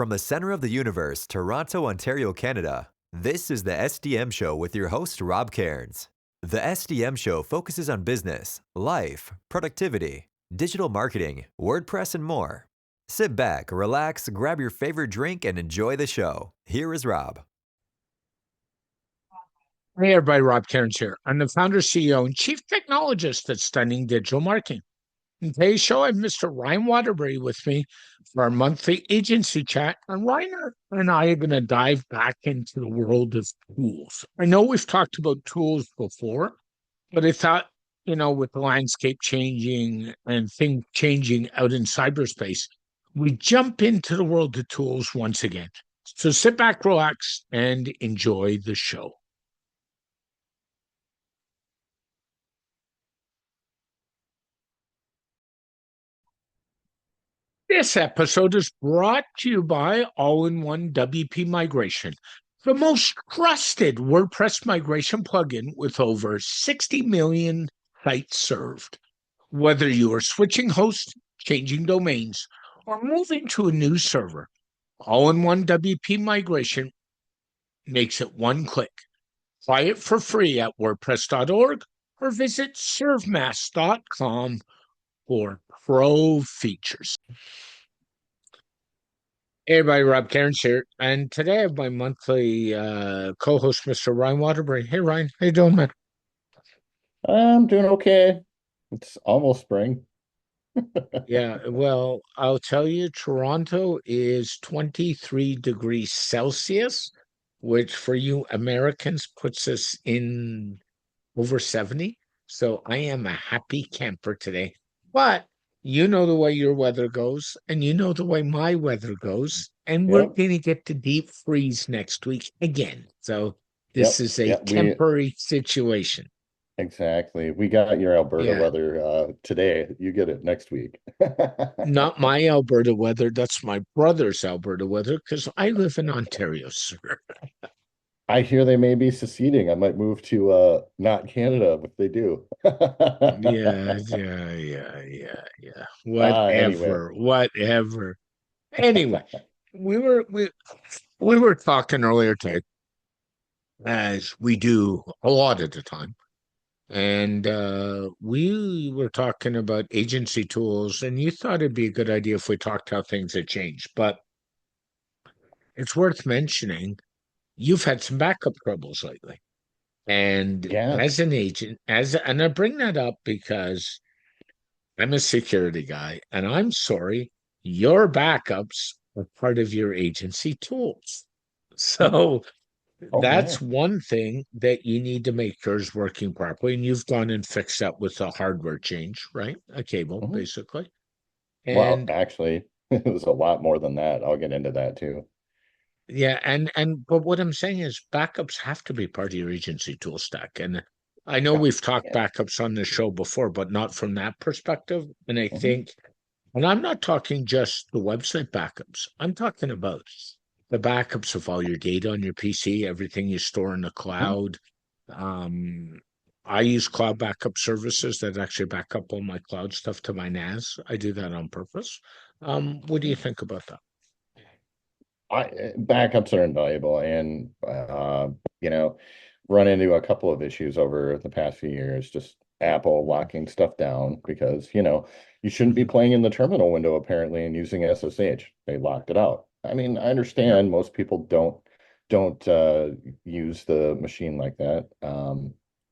From the center of the universe, Toronto, Ontario, Canada, this is the SDM Show with your host, Rob Cairns. The SDM Show focuses on business, life, productivity, digital marketing, WordPress, and more. Sit back, relax, grab your favorite drink, and enjoy the show. Here is Rob. Hey everybody, Rob Cairns here. I'm the founder, CEO, and chief technologist at Stunning Digital Marketing. In today's show, I have Mr. Ryan Waterbury with me for our monthly agency chat. And Ryan and I are going to dive back into the world of tools. I know we've talked about tools before, but I thought, with the landscape changing and things changing out in cyberspace, we jump into the world of tools once again. So sit back, relax, and enjoy the show. This episode is brought to you by All-in-One WP Migration, the most trusted WordPress migration plugin with over 60 million sites served. Whether you are switching hosts, changing domains, or moving to a new server, All-in-One WP Migration makes it one click. Try it for free at WordPress.org or visit servemass.com for pro features. Hey everybody, Rob Cairns here, and today I have my monthly co-host, Mr. Ryan Waterbury. Hey Ryan, how you doing, man? I'm doing okay. It's almost spring. Yeah, well, I'll tell you, Toronto is 23 degrees Celsius, which for you Americans puts us in over 70. So I am a happy camper today. But you know the way your weather goes, and you know the way my weather goes, and we're Yep, going to get to deep freeze next week again. So this yep, is a yep. We temporary situation. exactly. We got your Alberta Yeah, weather today. You get it next week. not my Alberta weather. That's my brother's Alberta weather because I live in Ontario, sir. I hear they may be seceding. I might move to not Canada if they do. Yeah. Anyway. Whatever. Anyway, we were we we were talking earlier today, as we do a lot of the time, and we were talking about agency tools, and you thought it'd be a good idea if we talked how things had changed. But it's worth mentioning you've had some backup troubles lately. And as Yes. an agent, and I bring that up because I'm a security guy, and I'm sorry, your backups are part of your agency tools. Yep. So Oh that's yeah. one thing that you need to make sure is working properly. And you've gone and fixed that with a hardware change, right? A cable, Mhm. basically. Well, And actually, it was a lot more than that. I'll get into that too. yeah, and but what I'm saying is backups have to be part of your agency tool stack. And I know Yeah. we've talked Yeah. backups on the show before, but not from that perspective. And I Mhm. think, and I'm not talking just the website backups. I'm talking about the backups of all your data on your PC, everything you store in the Mhm. cloud. Um, I use cloud backup services that actually back up all my cloud stuff to my NAS. I do that on purpose. What do you think about that? Backups are invaluable, and you know, run into a couple of issues over the past few years. Just Apple locking stuff down because you shouldn't be Mhm. playing in the terminal window apparently and using SSH. They locked it out. I mean, I Yeah. understand most people don't use the machine like that,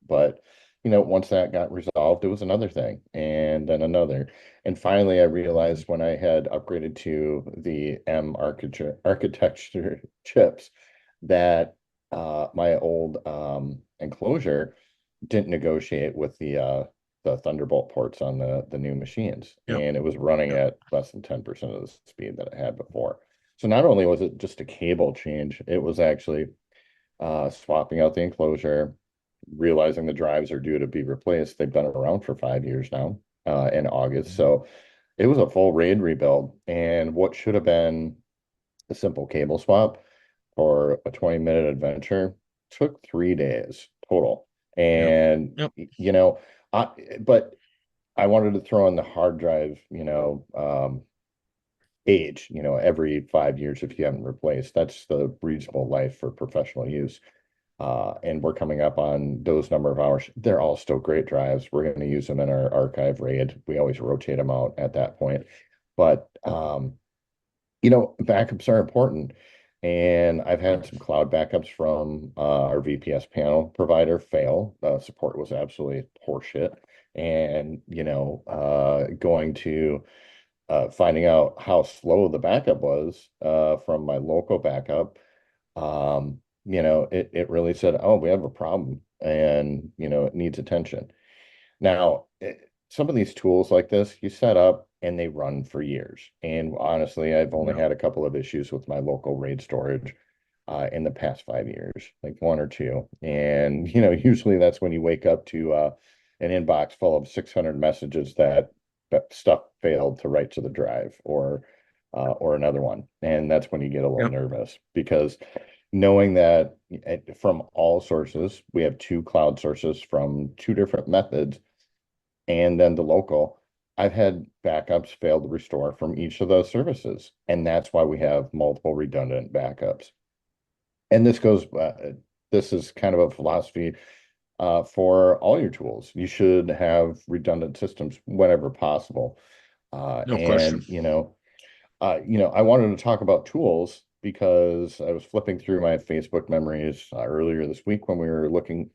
but once that got resolved, it was another thing, and then another. And finally, I Mhm. realized when I had upgraded to the M architecture chips that my old enclosure didn't negotiate with the Thunderbolt ports on the new machines, Yep. and it was running Yep. at less than 10% of the speed that it had before. So not only was it just a cable change, it was actually swapping out the enclosure, realizing the drives are due to be replaced. They've been around for 5 years now, in August. Mhm. So it was a full RAID rebuild. And what should have been a simple cable swap for a 20-minute adventure took 3 days total. Yep. And, Yep. I, but I wanted to throw in the hard drive, age, every 5 years if you haven't replaced. That's the reasonable life for professional use. And we're coming up on those number of hours. They're all still great drives. We're going to use them in our archive RAID. We always rotate them out at that point. But backups are important. And I've had some cloud backups from our VPS panel provider fail. Support was absolutely horseshit. And, going to finding out how slow the backup was from my local backup, it really said, oh, we have a problem and, it needs attention. Now, some of these tools like this, you set up and they run for years. And honestly, I've only had a couple of issues with my local RAID storage in the past 5 years, like one or two. And, usually that's when you wake up to an inbox full of 600 messages that stuff failed to write to the drive or another one. And that's when you get a little nervous, because knowing that from all sources, we have two cloud sources from two different methods, and then the local, I've had backups fail to restore from each of those services. And that's why we have multiple redundant backups. And this is kind of a philosophy for all your tools. You should have redundant systems whenever possible. No question. I wanted to talk about tools because I was flipping through my Facebook memories earlier this week when we were looking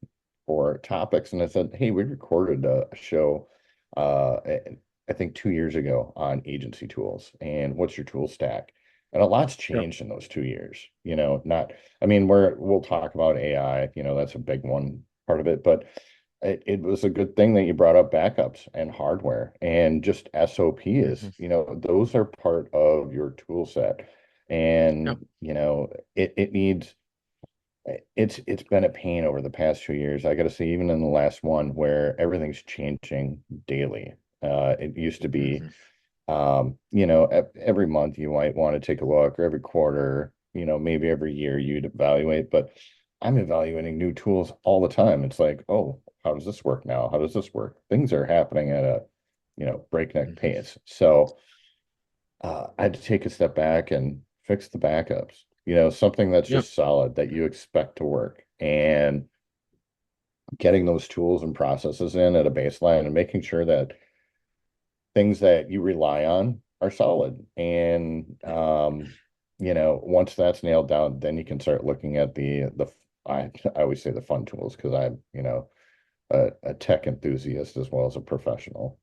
for topics, and I said, "Hey, we recorded a show, I think 2 years ago on agency tools and what's your tool stack." And a lot's changed in those 2 years. We'll talk about AI. That's a big one part of it, but it was a good thing that you brought up backups and hardware and just SOPs. Those are part of your tool set. And, it needs, it's been a pain over the past 2 years. I got to say, even in the last one where everything's changing daily. It used to be, every month you might want to take a look, or every quarter, maybe every year you'd evaluate, but I'm evaluating new tools all the time. It's like, oh, how does this work now? How does this work? Things are happening at a, breakneck pace. So I had to take a step back and fix the backups, something that's just solid that you expect to work, and getting those tools and processes in at a baseline and making sure that things that you rely on are solid. And, once that's nailed down, then you can start looking at I always say the fun tools, because I'm, a tech enthusiast as well as a professional.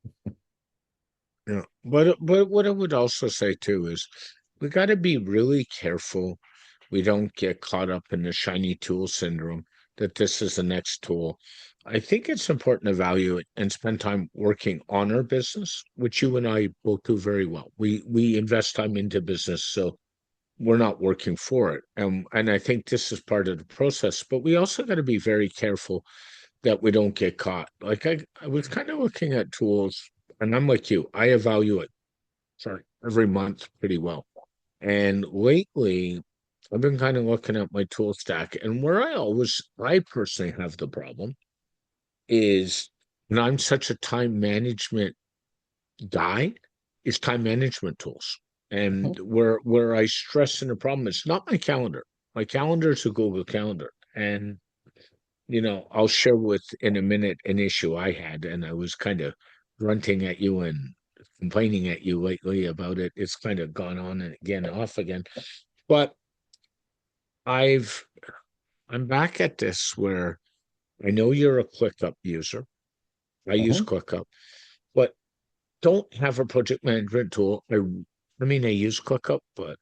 Yeah. But what I would also say too is we got to be really careful we don't get caught up in the shiny tool syndrome, that this is the next tool. I think it's important to evaluate and spend time working on our business, which you and I both do very well. We invest time into business, so we're not working for it. And I think this is part of the process. But we also got to be very careful that we don't get caught. Like I was kind of looking at tools, and I'm like you, I evaluate every month pretty well. And lately, I've been kind of looking at my tool stack, and where I personally have the problem is, and I'm such a time management guy, is time management tools. And where I stress in the problem, it's not my calendar. My calendar is a Google Calendar. And, I'll share with in a minute an issue I had, and I was kind of grunting at you and complaining at you lately about it. It's kind of gone on and again, off again. But I've I'm back at this where I know you're a ClickUp user. I use ClickUp, but don't have a project management tool. I use ClickUp, but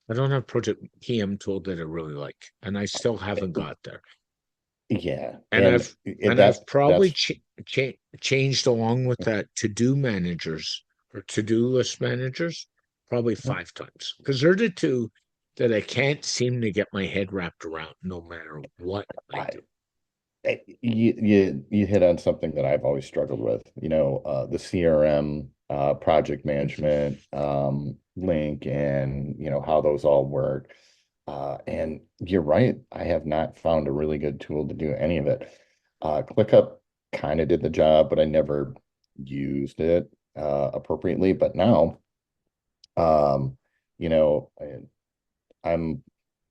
I don't have project PM tool that I really like, and I still haven't got there. Yeah, And and I've probably that's changed along with that to-do managers or to-do list managers probably 5 times, because they're the two that I can't seem to get my head wrapped around no matter what I I, do. you hit on something that I've always struggled with. The CRM, project management, link, and how those all work. And you're right, I have not found a really good tool to do any of it. ClickUp kind of did the job, but I never used it appropriately. But now, you know,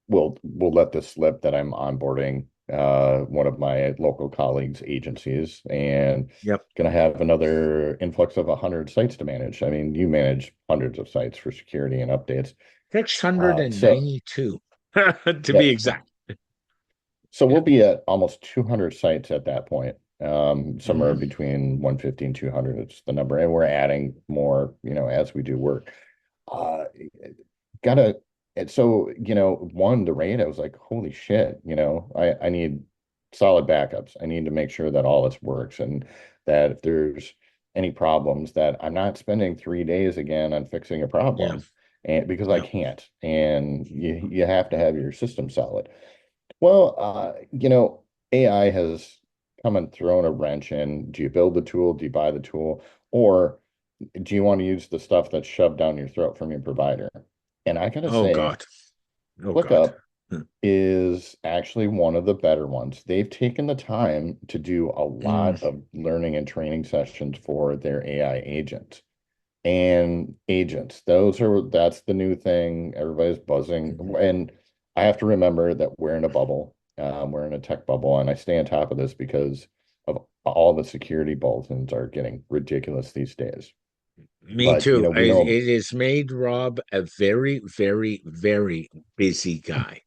we'll let this slip that I'm onboarding one of my local colleagues' agencies and Yep. going to have another influx of 100 sites to manage. I mean, you manage hundreds of sites for security and updates. So 692 to yeah, be exact. so Yeah. we'll be at almost 200 sites at that point. Somewhere Mhm. between 150 and 200 is the number, and we're adding more, as we do work. Uh, gotta, and so, the rate, I was like, holy shit, I need solid backups. I need to make sure that all this works and that if there's any problems that I'm not spending 3 days again on fixing a Yeah. problem and because I Yeah. can't, and you have to have your system solid. Well, AI has come and thrown a wrench in. Do you build the tool? Do you buy the tool? Or do you want to use the stuff that's shoved down your throat from your provider? And I gotta Oh say, God. Oh God. ClickUp is actually one of the better ones. They've taken the time to do a Mm, lot of learning and training sessions for their AI agents. And agents, that's the new thing. Everybody's buzzing. mhm. And I have to remember that we're in a bubble. We're in a tech bubble, and I stay on top of this because of all the security bulletins are getting ridiculous these days. Me But too. we know, It has made Rob a very, very, very busy guy.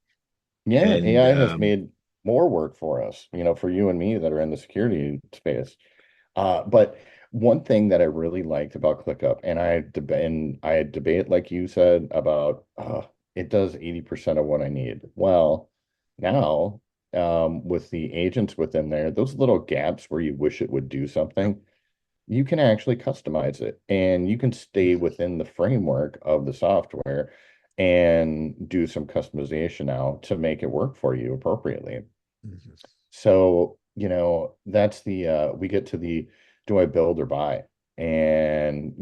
yeah, And AI has made more work for us, for you and me that are in the security space. But one thing that I really liked about ClickUp, and I debate like you said about it does 80% of what I need. Well, now with the agents within there, those little gaps where you wish it would do yep. something, you can actually customize it and you can stay within the framework of the software and do some customization now to make it work for you appropriately. Mhm. So, that's we get to the do I build or buy? And,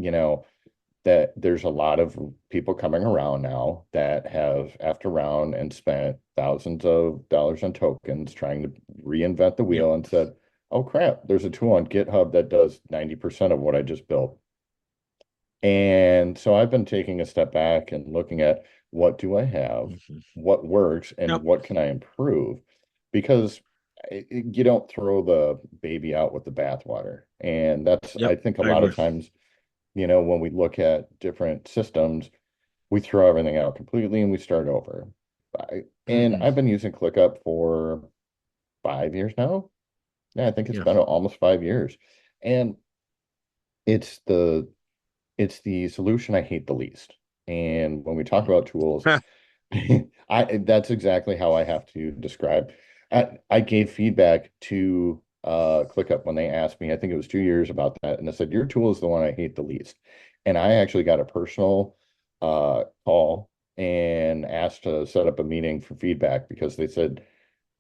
that there's a lot of people coming around now that have effed around and spent thousands of dollars on tokens trying to reinvent the Yep. wheel and said, oh crap, there's a tool on GitHub that does 90% of what I just built. And so I've been taking a step back and looking at what do I have, Mhm. what works, and Yep. what can I improve? Because you don't throw the baby out with the bathwater. And I Yep. think a I lot of agree. times, when we look at different systems, we throw everything out completely and we start over. And Mm-mm. I've been using ClickUp for 5 years now. Yeah, I think it's Yeah. been almost 5 years. And it's the it's the solution I hate the least. And when we talk about tools, that's exactly how I have to describe. I gave feedback to ClickUp when they asked me, I think it was 2 years about that, and I said, your tool is the one I hate the least. And I actually got a personal call and asked to set up a meeting for feedback because they said,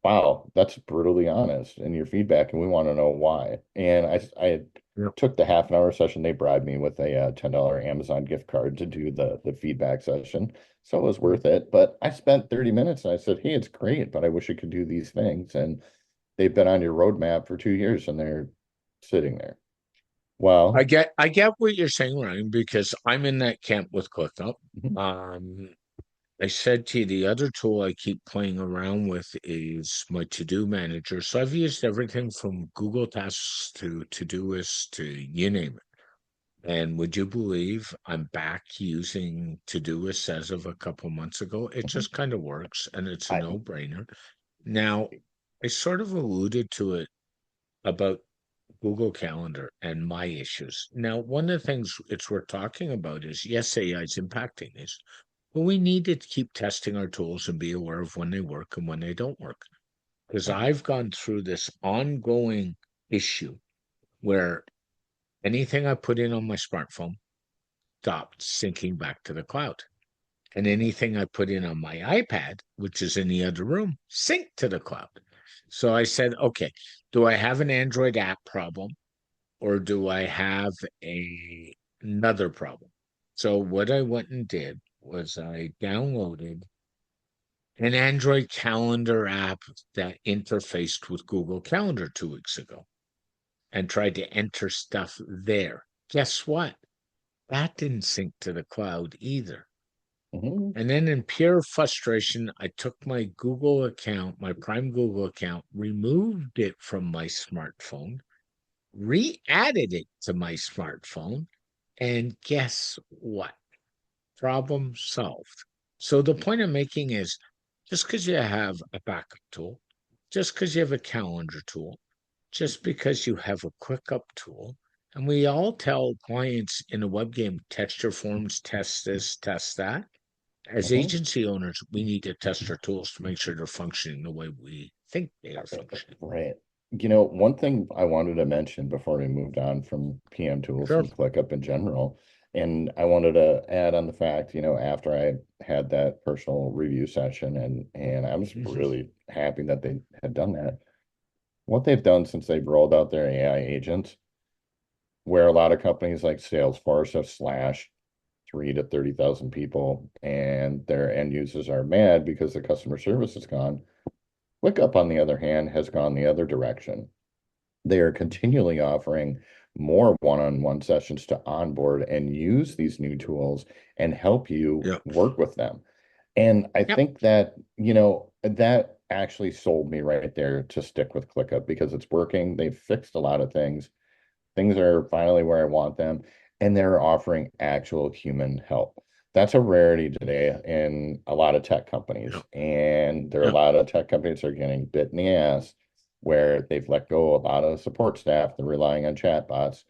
wow, that's brutally honest in your feedback, and we want to know why. And I Yep. took the half an hour session. They bribed me with a $10 Amazon gift card to do the feedback session. So it was worth it. But I spent 30 minutes and I said, hey, it's great, but I wish it could do these things. And they've been on your roadmap for 2 years and they're sitting there. Well, I get what you're saying, Ryan, because I'm in that camp with ClickUp. mhm, Um, I said to you, the other tool I keep playing around with is my to-do manager. So I've used everything from Google Tasks to Todoist to you name it. And would you believe I'm back using Todoist as of a couple months ago? It mhm. just kind of works and it's a I, no-brainer. Now, I sort of alluded to it about Google Calendar and my issues. Now, one of the things it's worth talking about is yes, AI is impacting this, but we need to keep testing our tools and be aware of when they work and when they don't work. Because right, I've gone through this ongoing issue where anything I put in on my smartphone stopped syncing back to the cloud. And anything I put in on my iPad, which is in the other room, sync to the cloud. So I said, okay, do I have an Android app problem or do I have another problem? So what I went and did was I downloaded an Android calendar app that interfaced with Google Calendar 2 weeks ago and tried to enter stuff there. Guess what? That didn't sync to the cloud either. Mhm. And then in pure frustration, I took my Google account, my Prime Google account, removed it from my smartphone, re-added it to my smartphone, and guess what? Problem solved. So the point I'm making is just because you have a backup tool, just because you have a calendar tool, just because you have a ClickUp tool, and we all tell clients in a web game, test your forms, test this, test that. As Mhm. agency owners, we need to test our tools to make sure they're functioning the way we think they are functioning. Right. One thing I wanted to mention before we moved on from PM tools Sure. and ClickUp in general, and I wanted to add on the fact, after I had that personal review session and I was Mhm. really happy that they had done that. What they've done since they've rolled out their AI agents, where a lot of companies like Salesforce have slashed 3 to 30,000 people and their end users are mad because the customer service is gone. ClickUp, on the other hand, has gone the other direction. They are continually offering more one-on-one sessions to onboard and use these new tools and help you Yep. work with them. And I Yep. think that, that actually sold me right there to stick with ClickUp because it's working. They've fixed a lot of things. Things are finally where I want them, and they're offering actual human help. That's a rarity today in a lot of tech companies. Yep. And there are a Yep. lot of tech companies that are getting bit in the ass where they've let go a lot of support staff. They're relying on chatbots.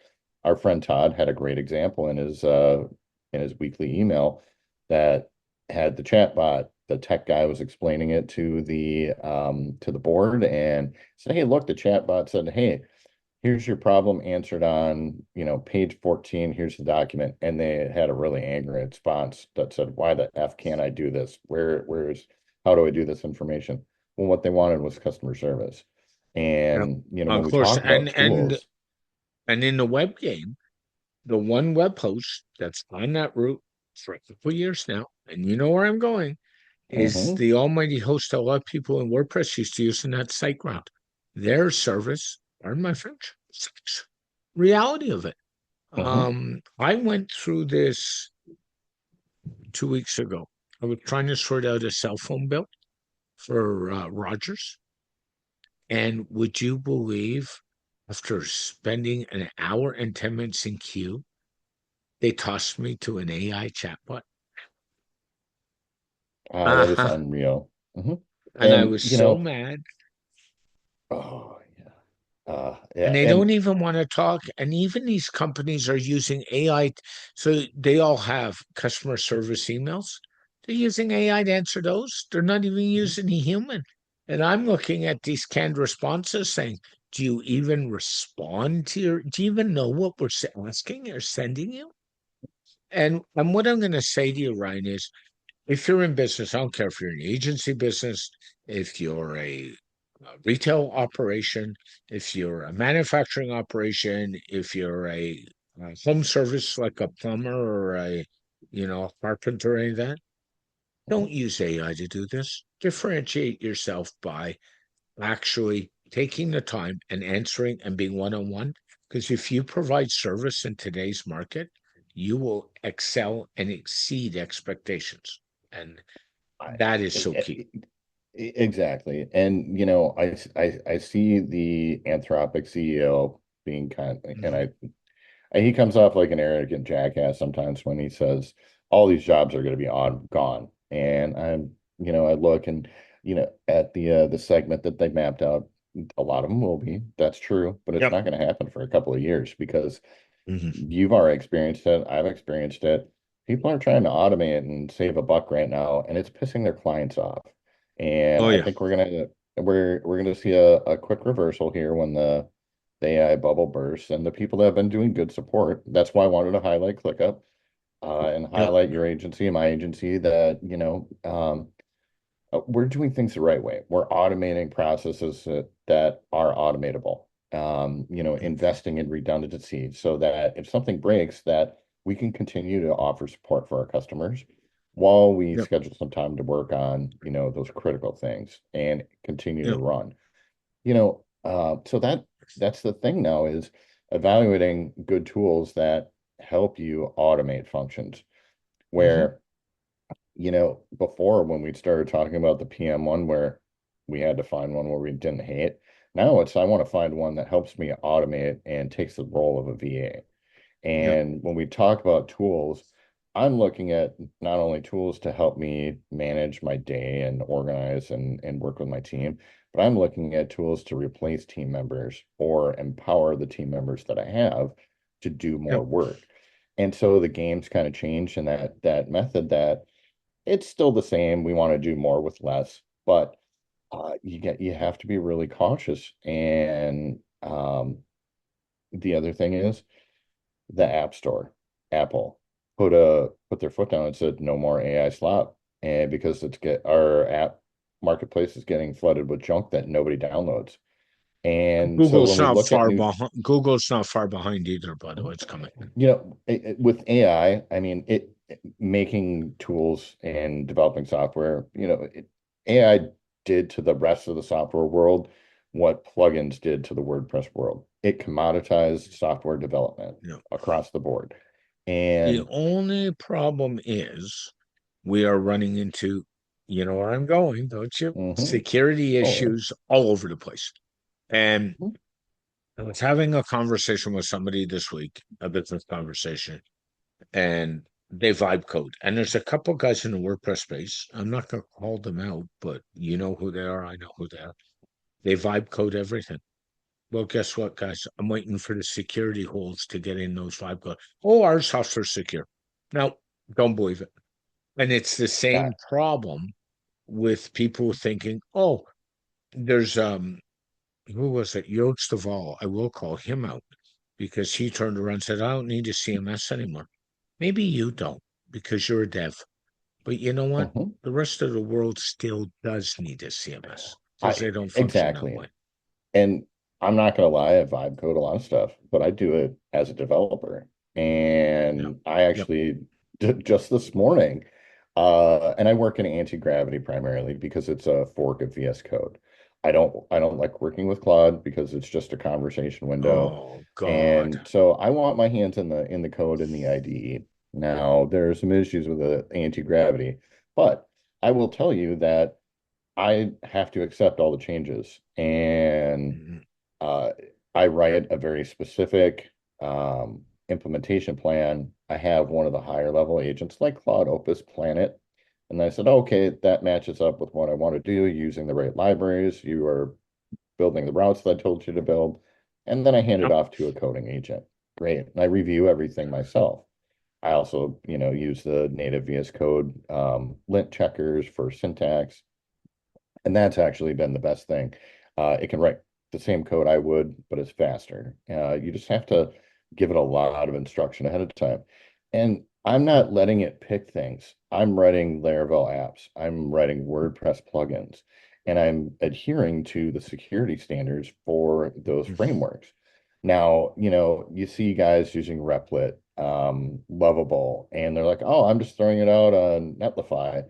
Our friend Todd had a great example in his weekly email that had the chatbot. The tech guy was explaining it to the board and said, "Hey, look, the chatbot said, hey, here's your problem answered on, page 14. Here's the document." And they had a really angry response that said, "Why the F can't I do this? How do I do this information?" Well, what they wanted was customer service. Yep. And, when Of we course. talk And about and tools, and in the web game, the one web host that's on that route for a couple years now, and you know where I'm going, is mhm, the almighty host a lot of people in WordPress used to use in that site ground. Their service, pardon my French, sucks. Reality of it. mhm, I went through this 2 weeks ago. I was trying to sort out a cell phone bill for Rogers. And would you believe, after spending an hour and 10 minutes in queue, they tossed me to an AI chatbot? that is Uh-huh. unreal. Mhm. And I And, was so mad. oh, yeah. And Yeah. they And, don't even want to talk. And even these companies are using AI. So they all have customer service emails. They're using AI to answer those. They're not even mhm. using a human. And I'm looking at these canned responses saying, do you even respond to do you even know what we're asking or sending you? And what I'm going to say to you, Ryan, is if you're in business, I don't care if you're an agency business, if you're a retail operation, if you're a manufacturing operation, if you're a home service like a plumber or a carpenter or any of that, don't use AI to do this. Differentiate yourself by actually taking the time and answering and being one-on-one. Because if you provide service in today's market, you will excel and exceed expectations. And I, that is so key. exactly. And, I see the Anthropic CEO being and Mhm. he comes off like an arrogant jackass sometimes when he says all these jobs are going to be gone. And I look and, at the segment that they mapped out, a lot of them will be. That's true, but it's Yep. not going to happen for a couple of years because Mhm. you've already experienced it. I've experienced it. People are trying to automate and save a buck right now, and it's pissing their clients off. And Oh I yeah. think we're gonna see a quick reversal here when the AI bubble bursts, and the people that have been doing good support. That's why I wanted to highlight ClickUp and Yep. highlight your agency and my agency that we're doing things the right way. We're automating processes that are automatable. Investing in redundancy so that if something breaks, that we can continue to offer support for our customers while we Yep. schedule some time to work on, those critical things and continue to Yep. run. So that's the thing now is evaluating good tools that help you automate functions Mhm. where before when we started talking about the PM one where we had to find one where we didn't hate, now it's I want to find one that helps me automate and takes the role of a VA. Yeah. And when we talk about tools, I'm looking at not only tools to help me manage my day and organize and work with my team, but I'm looking at tools to replace team members or empower the team members that I have to do Yeah. more work. And so the game's kind of changed in that method that it's still the same. We want to do more with less, but you have to be really cautious. And the other thing is the App Store, Apple put their foot down and said no more AI slop, and because our app marketplace is getting flooded with junk that nobody downloads. And so when we look at new, Google's not far behind either, by the way. It's coming. with AI, I mean, making tools and developing software, AI did to the rest of the software world what plugins did to the WordPress world. It commoditized software development Yeah. across the board. The And only problem is we are running into, you know where I'm going, don't you? mhm, Security oh yeah. issues all over the place. And Mhm. I was having a conversation with somebody this week, a business conversation, and they vibe code. And there's a couple guys in the WordPress space. I'm not going to call them out, but you know who they are. I know who they are. They vibe code everything. Well, guess what, guys? I'm waiting for the security holes to get in those vibe codes. Oh, our software's secure. No, don't believe it. And it's the Yeah. same problem with people thinking, oh, there's who was it? Yost Duvall. I will call him out because he turned around and said, I don't need a CMS anymore. Maybe you don't because you're a dev. But you know what? Mhm. The rest of the world still does need a CMS because I they don't function that exactly. way. And I'm not gonna lie, I vibe code a lot of stuff, but I do it as a developer. Yep. And I Yep. actually just this morning, and I work in anti-gravity primarily because it's a fork of VS Code. I don't like working with Claude because it's just a conversation window. Oh God. And so I want my hands in the code in the IDE. Now there are some issues with the anti-gravity, but I will tell you that I have to accept all the changes, and Mhm. uh, I write a very specific implementation plan. I have one of the higher level agents like Claude Opus Planet, and I said, okay, that matches up with what I want to do using the right libraries. You are building the routes that I told you to build, and then I hand it Yep. off to a coding agent. Great, and I review everything myself. I also, use the native VS Code lint checkers for syntax, and that's actually been the best thing. It can write the same code I would, but it's faster. You just have to give it a lot of instruction ahead of time. And I'm Yep. not letting it pick things. I'm writing Laravel apps. I'm writing WordPress plugins, and I'm adhering to the security standards for those frameworks. Now, you see guys using Replit, Lovable, and they're like, oh, I'm just throwing it out on Netlify,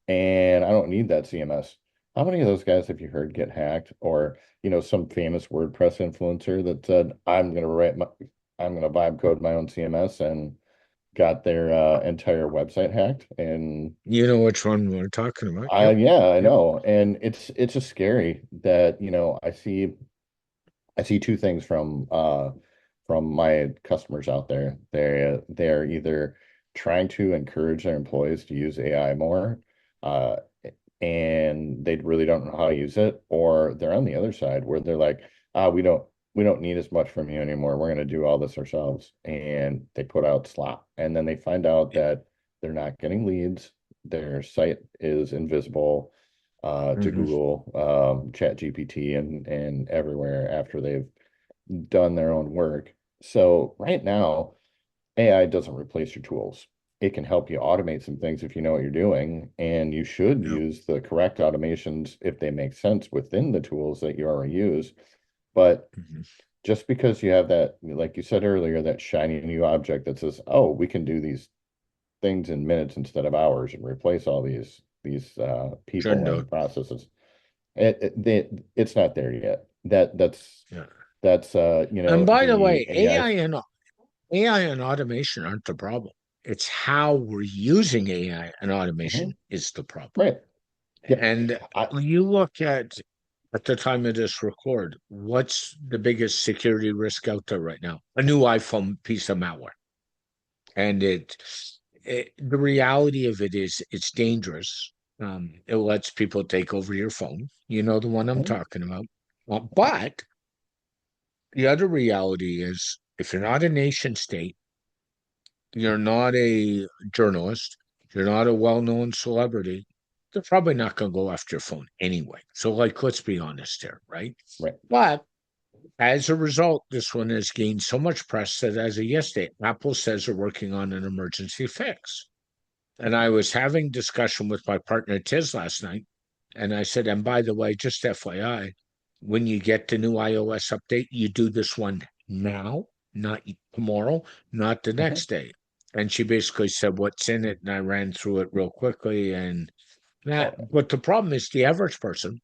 and I don't need that CMS. How many of those guys have you heard get hacked? Or, some famous WordPress influencer that said, I'm gonna vibe code my own CMS and got their entire website hacked. And You know which one we're talking about. I Yep. yeah, I Yep. know. And it's just scary that, I see two things from my customers out there. They're either trying to encourage their employees to use AI more, uh, and they really don't know how to use it, or they're on the other side where they're like, we don't need as much from you anymore. We're going to do all this ourselves, and they put out slop, and then they find out that they're not getting leads. Their site is invisible to Mhm. Google, Chat GPT, and everywhere after they've done their own work. So right now, AI doesn't replace your tools. It can help you automate some things if you know what you're doing, and you should Yep. use the correct automations if they make sense within the tools that you already use. But Mhm. just because you have that, like you said earlier, that shiny new object that says, "Oh, we can do these things in minutes instead of hours and replace all these people Gender. and processes," it's not there yet. Yeah. That's And by the the way, AI. AI and automation aren't the problem. It's how we're using AI and Mhm. automation is the problem. Right. Yep. And I, you look at the time of this record, what's the biggest security risk out there right now? A new iPhone piece of malware. And the reality of it is it's dangerous. It lets people take over your phone. You know the one I'm mhm. talking about. But the other reality is if you're not a nation state, you're not a journalist, you're not a well-known celebrity, they're probably not going to go after your phone anyway. So, like, let's be honest here, right? Right. But as a result, this one has gained so much press that as of yesterday, Apple says they're working on an emergency fix. And I was having discussion with my partner Tiz last night, and I said, and by the way, just FYI, when you get the new iOS update, you do this one now, not tomorrow, not the Mhm. next day. And she basically said, what's in it? And I ran through it real quickly. And that, Okay. but the problem is the average person,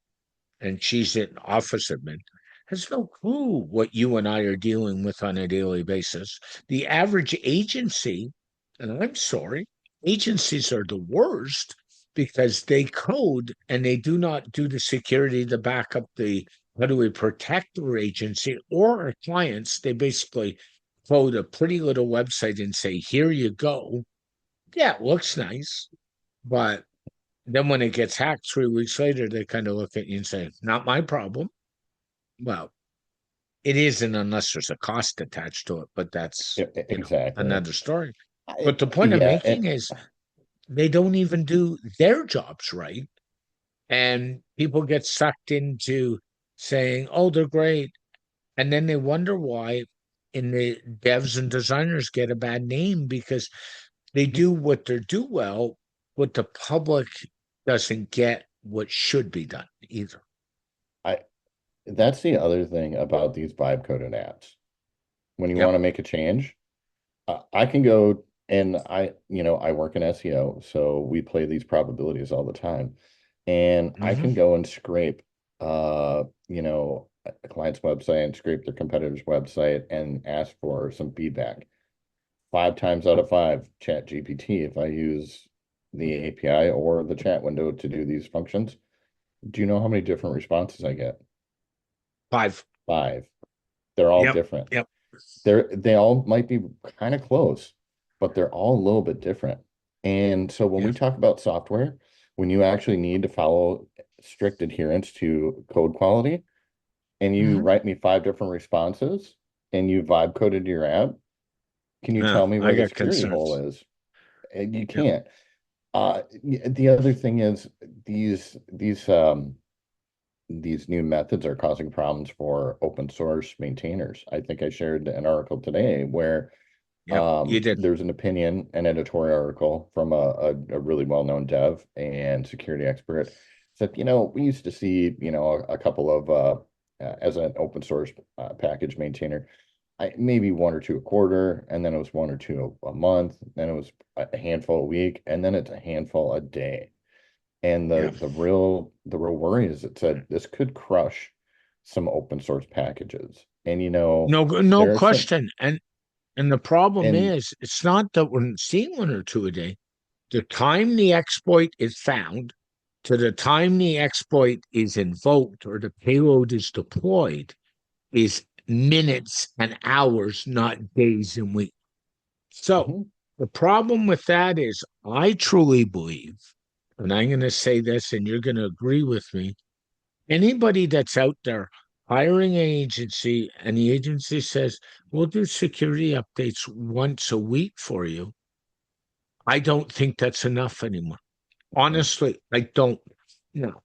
and she's an office admin, has no clue what you and I are dealing with on a daily basis. The average agency, and I'm sorry, agencies are the worst because they code and they do not do the security to back up the how do we protect their agency or our clients. They basically code a pretty little website and say, here you go. Yeah, it looks nice, but then when it gets hacked 3 weeks later, they kind of look at you and say, not my problem. Well, it isn't unless there's a cost attached to it, but that's, Exactly. another story. But the point I'm Yeah. making is they don't even do their jobs right. And people get sucked into saying, oh, they're great. And then they wonder why in the devs and designers get a bad name because they do what they do well, but the public doesn't get what should be done either. I that's the other thing about these vibe coded apps. When you want to Yep. make a change, I can go and I work in SEO, so we play these probabilities all the time. And I Hmm. can go and scrape a client's website and scrape their competitor's website and ask for some feedback. 5 times out of five, Chat GPT, if I use the API or the chat window to do these functions, do you know how many different responses I get? 5. Five. They're all Yep. different. Yep. They all might be kind of close, but they're all a little bit different. And so when we Yep. talk about software, when you actually need to follow strict adherence to code quality, and you Hmm. write me 5 different responses and you vibe coded your app, can you Yeah, tell me I where the got security hole concerns. is? And you Yep. can't. The other thing is these new methods are causing problems for open source maintainers. I think I shared an article today where Yep. You did. there's an opinion, an editorial article from a really well-known dev and security expert said, we used to see, a couple of as an open source package maintainer, maybe one or two a quarter, and then it was one or two a month, then it was a handful a week, and then it's a handful a day. And Yeah. the real worry is it said this could crush some open source packages. And No there are some question. And the problem and is, it's not that we're seeing one or two a day. The time the exploit is found to the time the exploit is invoked or the payload is deployed is minutes and hours, not days and weeks. So Mhm. the problem with that is, I truly believe, and I'm going to say this, and you're going to agree with me. Anybody that's out there hiring an agency and the agency says, we'll do security updates once a week for you, I don't think that's enough anymore. Honestly, I don't. No.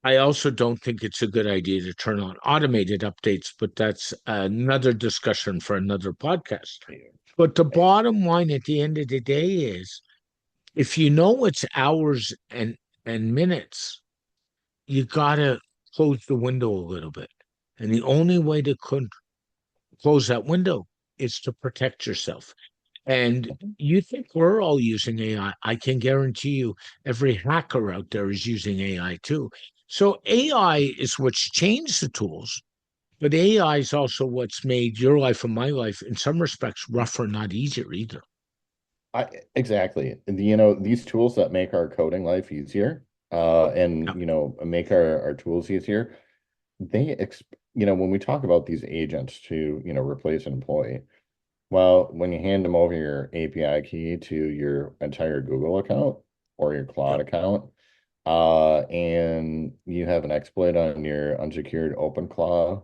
I also don't think it's a good idea to turn on automated updates, but that's another discussion for another podcast. But the bottom line at the end of the day is if you know it's hours and minutes, you gotta close the window a little bit. And the only way to close that window is to protect yourself. And you think we're all using AI. I can guarantee you every hacker out there is using AI too. So AI is what's changed the tools, but AI is also what's made your life and my life, in some respects, rougher, not easier either. Exactly. These tools that make our coding life easier, and Yeah. make our tools easier, when we talk about these agents to, replace an employee, well, when you hand them over your API key to your entire Google account or your Yeah. Cloud account, and you have an exploit on your unsecured OpenClaw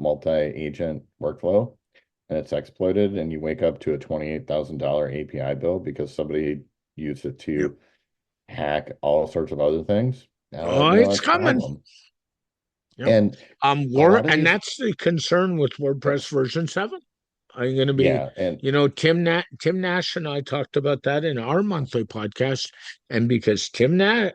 multi-agent workflow, and it's exploited, and you wake up to a $28,000 API bill because somebody used it Yeah. to hack all sorts of other things, Oh, it's that's a coming. problem. Yep. And a lot of And these, that's the concern with WordPress version 7. I'm going to be, yeah, and Tim Nash and I talked about that in our monthly podcast. And because not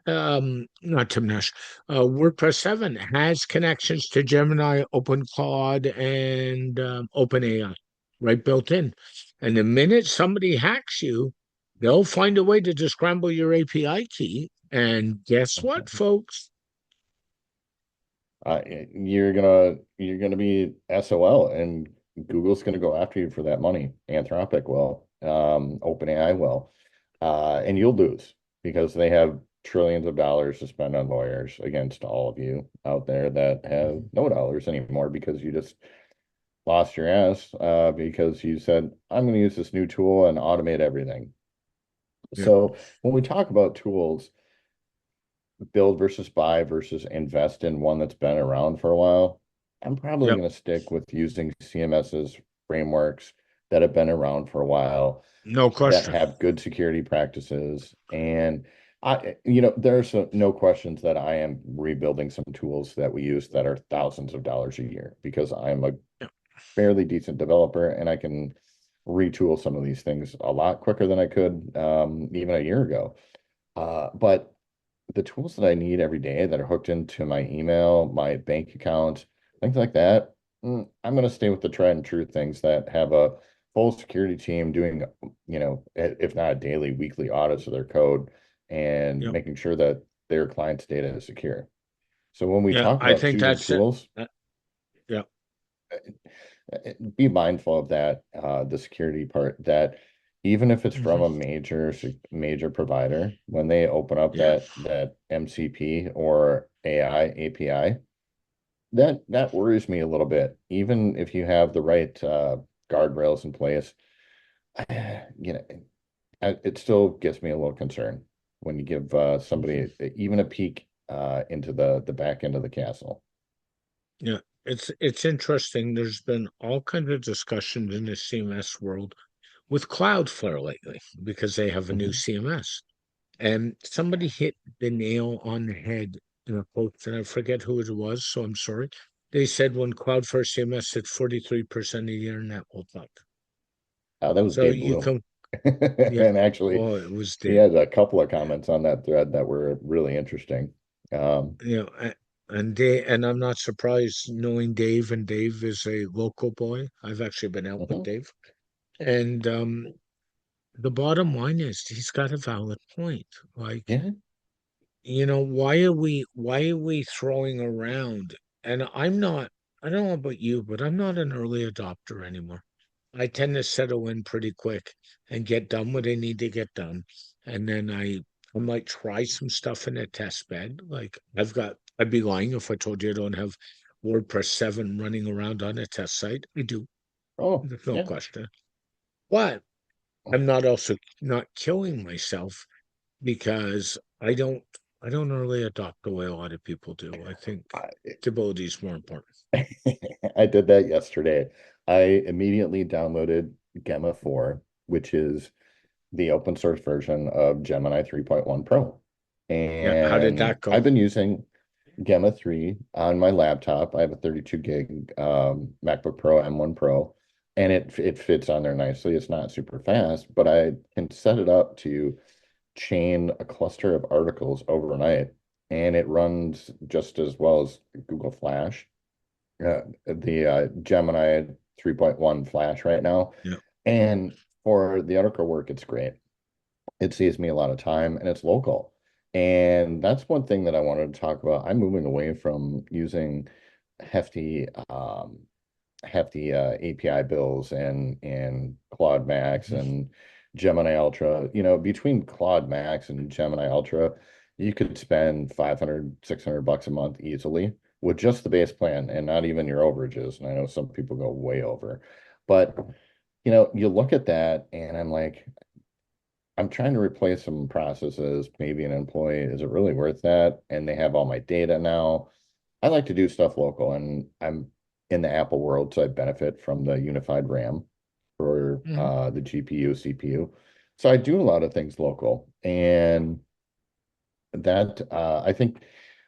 Tim Nash, WordPress 7 has connections to Gemini, OpenCloud, and OpenAI right built in. And the minute somebody hacks you, they'll find a way to just scramble your API key. And guess what, folks? uh, you're gonna be SOL, and Google's gonna go after you for that money. Anthropic will, OpenAI will, and you'll lose because they have trillions of dollars to spend on lawyers against all of you out there that have no dollars anymore because you just lost your ass, because you said, I'm going to use this new tool and automate everything. Yeah. So when we talk about tools, build versus buy versus invest in one that's been around for a while, I'm probably Yep. going to stick with using CMS's frameworks that have been around for a while, No that question. have good security practices. And there's no questions that I am rebuilding some tools that we use that are thousands of dollars a year because I'm a Yep. fairly decent developer, and I can retool some of these things a lot quicker than I could, even a year ago. But the tools that I need every day that are hooked into my email, my bank account, things like that, I'm going to stay with the tried and true things that have a full security team doing, if not daily, weekly audits of their code and Yep. making sure that their client's data is secure. So when we Yeah, talk I about think choosing that's it. tools, Yeah. be mindful of that, the security part, that even if it's from Hmm. a major provider, when they open up Yeah. that MCP or AI API, that worries me a little bit. Even if you have the right guardrails in place, you know, it still gives me a little concern when you give Mhm. somebody even a peek into the back end of the castle. Yeah. It's interesting. There's been all kinds of discussions in the CMS world with Cloudflare lately because they have a new Mhm. CMS. And somebody hit the nail on the head in a post, and I forget who it was, so I'm sorry. They said when Cloudflare CMS hit 43% a year, net will up. That was So Dave you Bloom. can, yeah. And actually, Oh, it was he Dave. had a couple of comments on that thread that were really interesting. You know, and I'm not surprised knowing Dave, and Dave is a local boy. I've actually been out with Mhm. Dave. And the bottom line is he's got a valid point. Like, Yeah. why are we throwing around? And I don't know about you, but I'm not an early adopter anymore. I tend to settle in pretty quick and get done what I need to get done. And then I might try some stuff in a test bed. Like I'd be lying if I told you I don't have WordPress 7 running around on a test site. I do. Oh, There's no yeah. question. But I'm not also not killing myself because I don't really adopt the way a lot of people do. I think I, stability is more important. I did that yesterday. I immediately downloaded Gemma 4, which is the open source version of Gemini 3.1 Pro. Yeah. How did And that go? I've been using Gemma 3 on my laptop. I have a 32 gig MacBook Pro M1 Pro, and it fits on there nicely. It's not super fast, but I can set it up to chain a cluster of articles overnight, and it runs just as well as Google Flash, the Gemini 3.1 Flash right now. Yeah. And for the article work, it's great. It saves me a lot of time, and it's local. And that's one thing that I wanted to talk about. I'm moving away from using hefty hefty API bills and Claude Max Mhm. and Gemini Ultra, between Claude Max and Gemini Ultra, you could spend 500, $600 a month easily with just the base plan and not even your overages. And I know some people go way over, but you look at that and I'm like, I'm trying to replace some processes, maybe an employee. Is it really worth that? And they have all my data now. I like to do stuff local, and I'm in the Apple world, so I benefit from the unified RAM for Mhm. the GPU, CPU. So I do a lot of things local, and that I think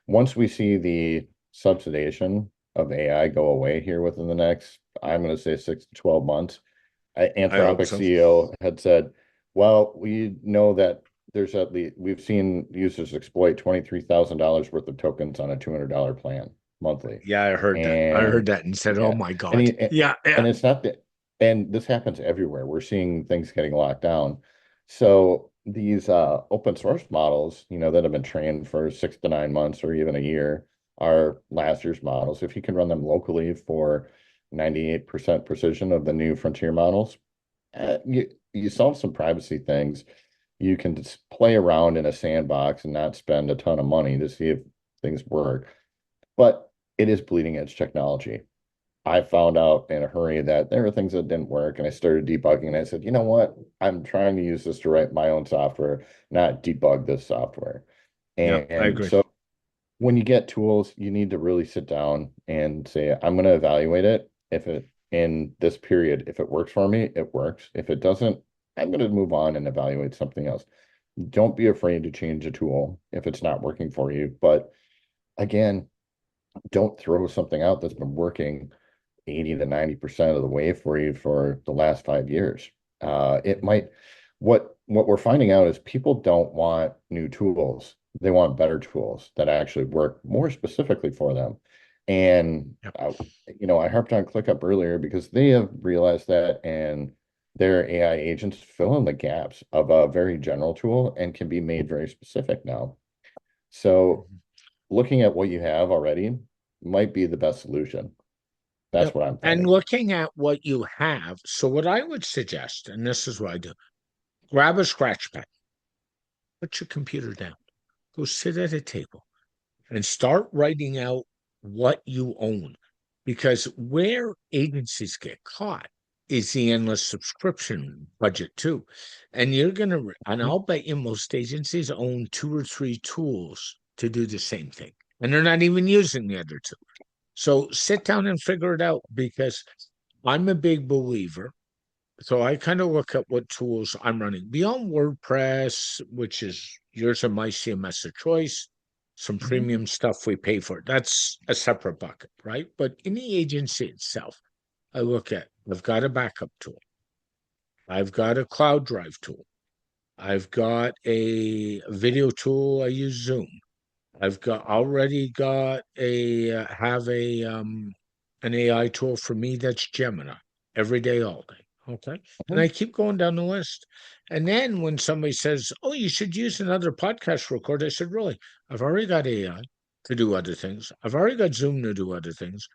once we see the subsidization of AI go away here within the next, I'm going to say 6 to 12 months, I hope Anthropic so. CEO had said, well, we know that there's at least, we've seen users exploit $23,000 worth of tokens on a $200 plan monthly. Yeah, I heard that. I heard And that and said, "Oh yeah, my and God." he, Yeah, yeah. and it's not that, and this happens everywhere. We're seeing things getting locked down. So these open source models, that have been trained for 6 to 9 months or even a year are last year's models. If you can run them locally for 98% precision of the new frontier models, you solve some privacy things. You can just play around in a sandbox and not spend a ton of money to see if things work. But it is bleeding edge technology. I found out in a hurry that there were things that didn't work, and I started debugging. And I said, you know what? I'm trying to use this to write my own software, not debug this software. Yeah, I And agree. so when you get tools, you need to really sit down and say, I'm going to evaluate it. If it in this period, if it works for me, it works. If it doesn't, I'm going to move on and evaluate something else. Don't be afraid to change a tool if it's not working for you. But again, don't throw something out that's been working 80 to 90% of the way for you for the last 5 years. It might, what we're finding out is people don't want new tools. They want better tools that actually work more specifically for them. And, Yep. I harped on ClickUp earlier because they have realized that, and their AI agents fill in the gaps of a very general tool and can be made very specific now. So Mhm. looking at what you have already might be the best solution. That's Yep. what I'm And finding. looking at what you have, so what I would suggest, and this is what I do, grab a scratch pad, put your computer down, go sit at a table, and start writing out what you own. Because where agencies get caught is the endless subscription budget too. And and I'll bet you most agencies own two or three tools to do the same thing. And they're not even using the other two. So sit down and figure it out because I'm a big believer. So I kind of look at what tools I'm running beyond WordPress, which is yours and my CMS of choice, some Mhm. premium stuff we pay for. That's a separate bucket, right? But in the agency itself, I look at I've got a backup tool, I've got a cloud drive tool, I've got a video tool. I use Zoom. I've got already got a have a an AI tool for me that's Gemini every day, all day. Okay. And Mhm. I keep going down the list. And then when somebody says, "Oh, you should use another podcast recorder," I said, "Really? I've already got AI to do other things. I've already got Zoom to do other things.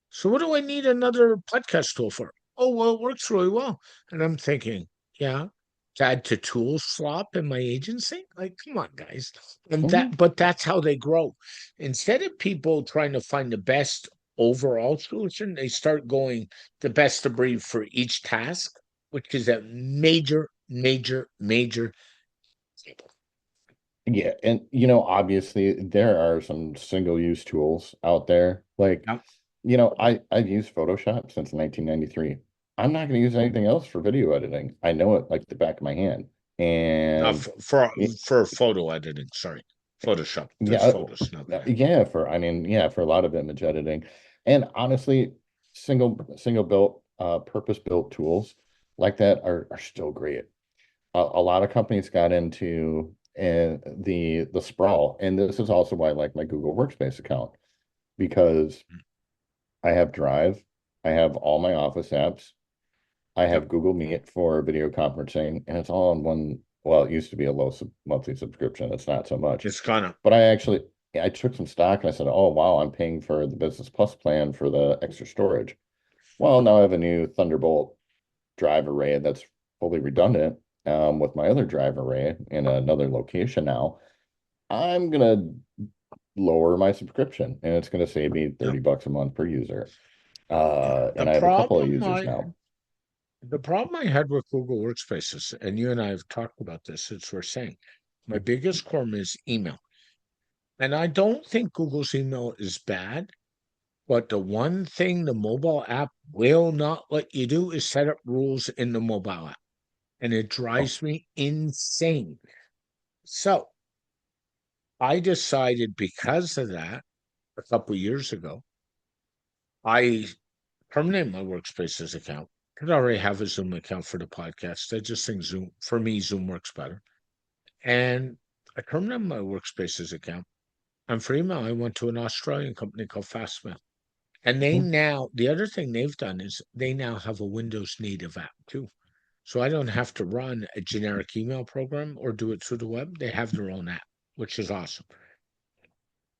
So what do I need another podcast tool for?" "Oh, well, it works really well." And I'm thinking, yeah, to add to tool slop in my agency? Like, come on, guys. Mhm. But that's how they grow. Instead of people trying to find the best overall solution, they start going the best of breed for each task, which is a major, major, major. Yeah, and obviously there are some single-use tools out there. Like, Yep. I've used Photoshop since 1993. I'm not going to use anything else for video editing. I know it like the back of my hand. And it, For photo editing, sorry. Photoshop does yeah, photos, not that. yeah, for a lot of image editing. And honestly, single built, purpose-built tools like that are still great. A lot of companies got into the sprawl, and this is also why I like my Google Workspace account, because I have Drive, I have all my Office apps, I Yep. have Google Meet for video conferencing, and it's all on one. Well, it used to be a low monthly subscription. It's not so much, It's gonna. but I took some stock and I said, oh wow, I'm paying for the Business Plus plan for the extra storage. Well, now I have a new Thunderbolt drive array that's fully redundant. with my other drive array in another location now, I'm gonna lower my subscription and it's gonna save me Yep. $30 a month per user. Yeah. And I have a couple of users now. The problem I had with Google Workspaces, and you and I have talked about this, as we're saying, my biggest qualm is email. And I don't think Google's email is bad, but the one thing the mobile app will not let you do is set up rules in the mobile app. And it Oh, drives me insane. So I decided because of that a couple years ago, I terminated my Workspaces account. I already have a Zoom account for the podcast. I just think Zoom, for me, Zoom works better. And I terminated my Workspaces account. And for email, I went to an Australian company called Fastmail. And they hmm, now, the other thing they've done is they now have a Windows native app too. So I don't have to run a generic email program or do it through the web. They have their own app, which is awesome.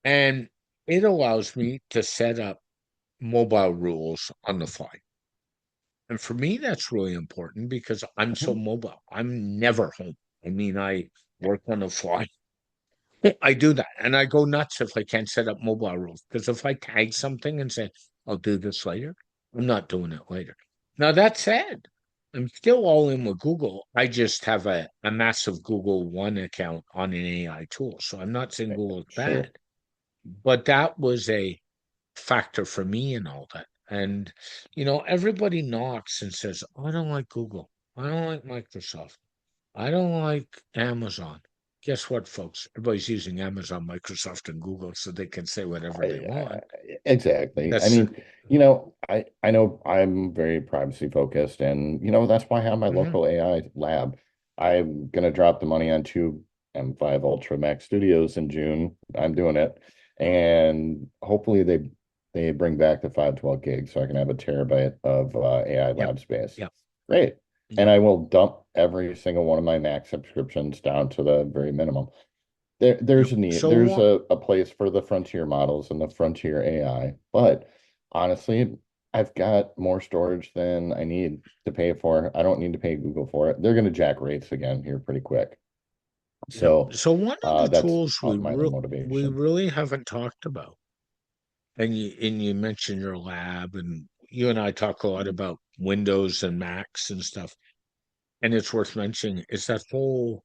And it allows me to set up mobile rules on the fly. And for me, that's really important because I'm so hmm. mobile. I'm never home. I mean, I work on the fly. I do that. And I go nuts if I can't set up mobile rules. Because if I tag something and say, I'll do this later, I'm not doing it later. Now, that said, I'm still all in with Google. I just have a massive Google One account on an AI tool. So I'm not saying Google is Sure. bad, but that was a factor for me and all that. And, everybody knocks and says, "Oh, I don't like Google. I don't like Microsoft. I don't like Amazon." Guess what, folks? Everybody's using Amazon, Microsoft, and Google so they can say whatever they want. Exactly. I That's mean, I know I'm very privacy focused, and that's why I have my Mhm. local AI lab. I'm gonna drop the money on two M5 Ultra Max Studios in June. I'm doing it, and hopefully they bring back the 512 gigs so I can have a terabyte of AI Yep. lab space. Yep. Great. And Yep. I will dump every single one of my Mac subscriptions down to the very minimum. There's Yep. a need. So There's what? a place for the frontier models and the frontier AI. But honestly, I've got more storage than I need to pay for. I don't need to pay Google for it. They're going to jack rates again here pretty quick. Yep. So So one of the that's tools my other we motivation. really haven't talked about, and you mentioned your lab, and you and I talk a lot about Windows and Macs and stuff. And it's worth mentioning is that whole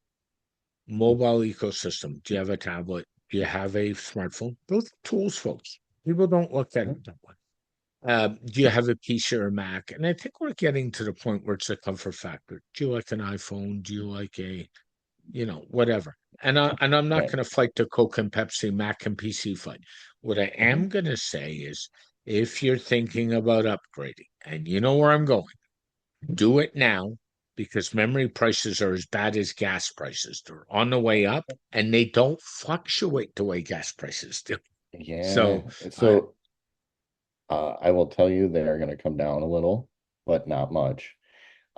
mobile ecosystem. Do you have a tablet? Do you have a smartphone? Those tools, folks. People don't look at it that way. Do you have a PC or a Mac? And I think we're getting to the point where it's a comfort factor. Do you like an iPhone? Do you like whatever? And I'm not Right. going to fight the Coke and Pepsi, Mac and PC fight. What I Mhm. am going to say is, if you're thinking about upgrading, and you know where I'm going, do it now because memory prices are as bad as gas prices. They're on the way up and they don't fluctuate the way gas prices do. Yeah. So I So I will tell you they're going to come down a little, but not much.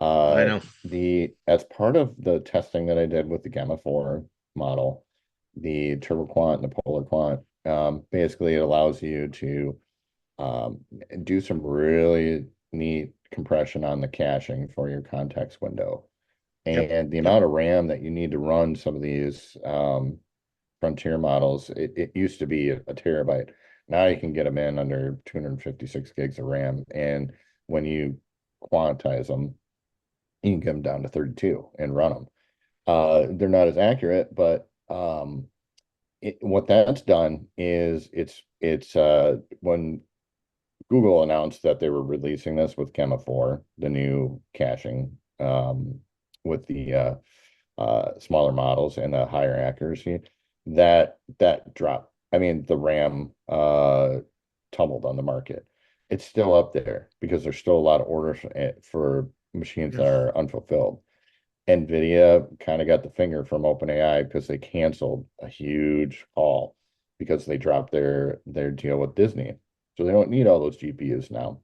I Uh, know. the as part of the testing that I did with the Gamma 4 model, the Turbo Quant and the Polar Quant, basically it allows you to um, do some really neat compression on the caching for your context window. Yep. And the Yep. amount of RAM that you need to run some of these Frontier models, it used to be a terabyte. Now you can get them in under 256 gigs of RAM. And when you quantize them, you can get them down to 32 and run them. They're not as accurate, but what that's done is it's when Google announced that they were releasing this with Gemma 4, the new caching with the smaller models and the higher accuracy, that dropped. I mean, the RAM tumbled on the market. It's still up there because there's still a lot of orders for machines Yeah. that are unfulfilled. NVIDIA kind of got the finger from OpenAI because they canceled a huge haul because they dropped their deal with Disney. So they don't need all those GPUs now.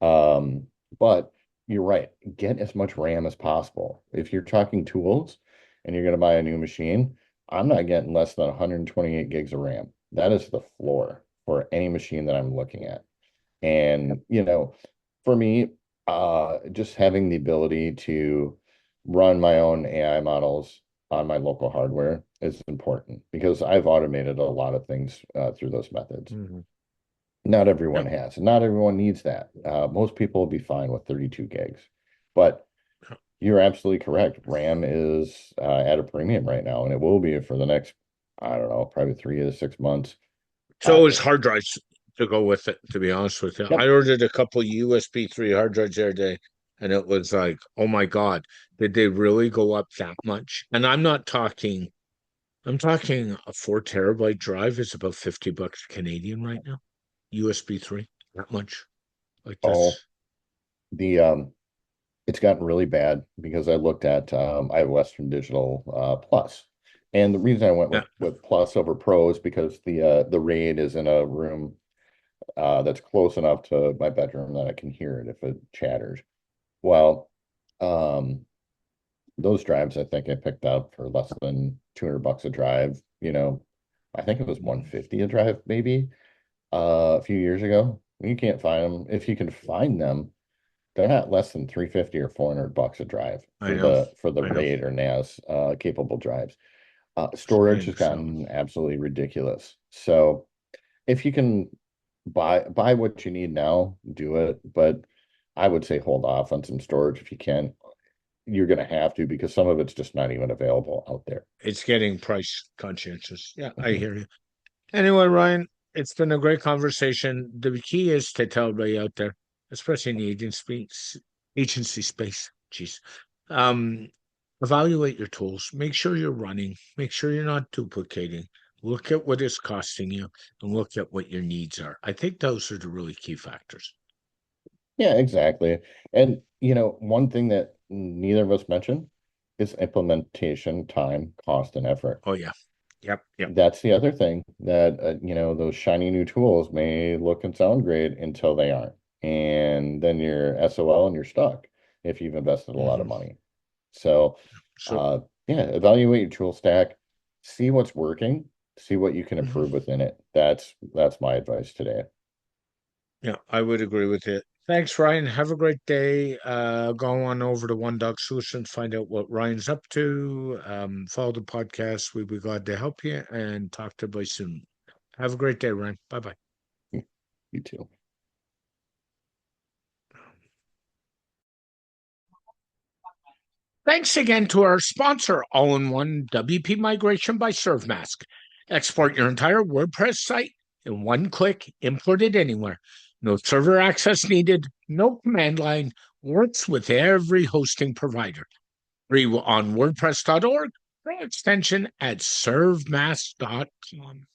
Um, but you're right. Get as much RAM as possible. If you're talking tools and you're going to buy a new machine, I'm not getting less than 128 gigs of RAM. That is the floor for any machine that I'm looking at. And, for me, just having the ability to run my own AI models on my local hardware is important because I've automated a lot of things through those methods. Mhm. Not everyone Yep. has, and not everyone needs that. Most people will be fine with 32 gigs, but you're absolutely correct. RAM is at a premium right now, and it will be for the next, I don't know, probably 3 to 6 months. So is hard drives to go with it, to be honest with you. I Yep. ordered a couple USB 3 hard drives the other day, and it was like, oh my God, did they really go up that much? And I'm talking a 4 terabyte drive is about 50 bucks Canadian right now. USB 3, that much. Like Oh, this. the it's gotten really bad because I looked at I have Western Digital Plus. And the reason I went Yeah, with Plus over Pro is because the RAID is in a room that's close enough to my bedroom that I can hear it if it chatters. Well, um, those drives I think I picked up for less than 200 bucks a drive. I think it was 150 a drive maybe a few years ago. You can't find them. If you can find them, they're not less than 350 or 400 bucks a drive I for know. the I know. RAID or NAS capable drives. I Storage has think so. gotten absolutely ridiculous. So if you can buy what you need now, do it. But I would say hold off on some storage if you can. You're going to have to because some of it's just not even available out there. It's getting price conscientious. Yeah, I Mhm. hear you. Anyway, Ryan, it's been a great conversation. The key is to tell everybody out there, especially in the agency space. Jeez. Um, Evaluate your tools. Make sure you're running. Make sure you're not duplicating. Look at what it's costing you and look at what your needs are. I think those are the really key factors. Yeah, exactly. And one thing that neither of us mentioned is implementation time, cost, and effort. Oh yeah. Yep. Yep. That's the other thing that those shiny new tools may look and sound great until they aren't. And then you're SOL and you're stuck if you've invested a lot of Hmm. money. So So uh yeah, evaluate your tool stack, see what's working, see what you can mhm. improve within it. That's my advice today. Yeah, I would agree with it. Thanks, Ryan. Have a great day. Go on over to One Dog Solutions, find out what Ryan's up to. Follow the podcast. We'd be glad to help you and talk to you soon. Have a great day, Ryan. Bye bye. You too. Thanks again to our sponsor, All in One WP Migration by ServeMask. Export your entire WordPress site in one click, import it anywhere. No server access needed, no command line, works with every hosting provider. Free on WordPress.org for extension at servemask.com.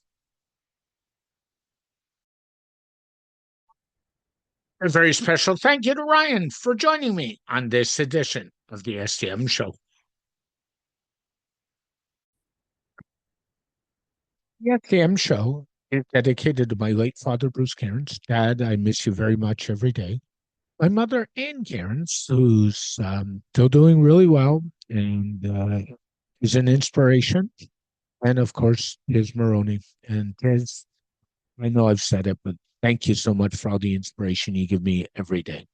A very special thank you to Ryan for joining me on this edition of the SDM Show. The SDM Show is dedicated to my late father, Bruce Cairns. Dad, I miss you very much every day. My mother, Ann Cairns, who's still doing really well and is an inspiration. And of course, Tiz Maroney. And Tiz, I know I've said it, but thank you so much for all the inspiration you give me every day.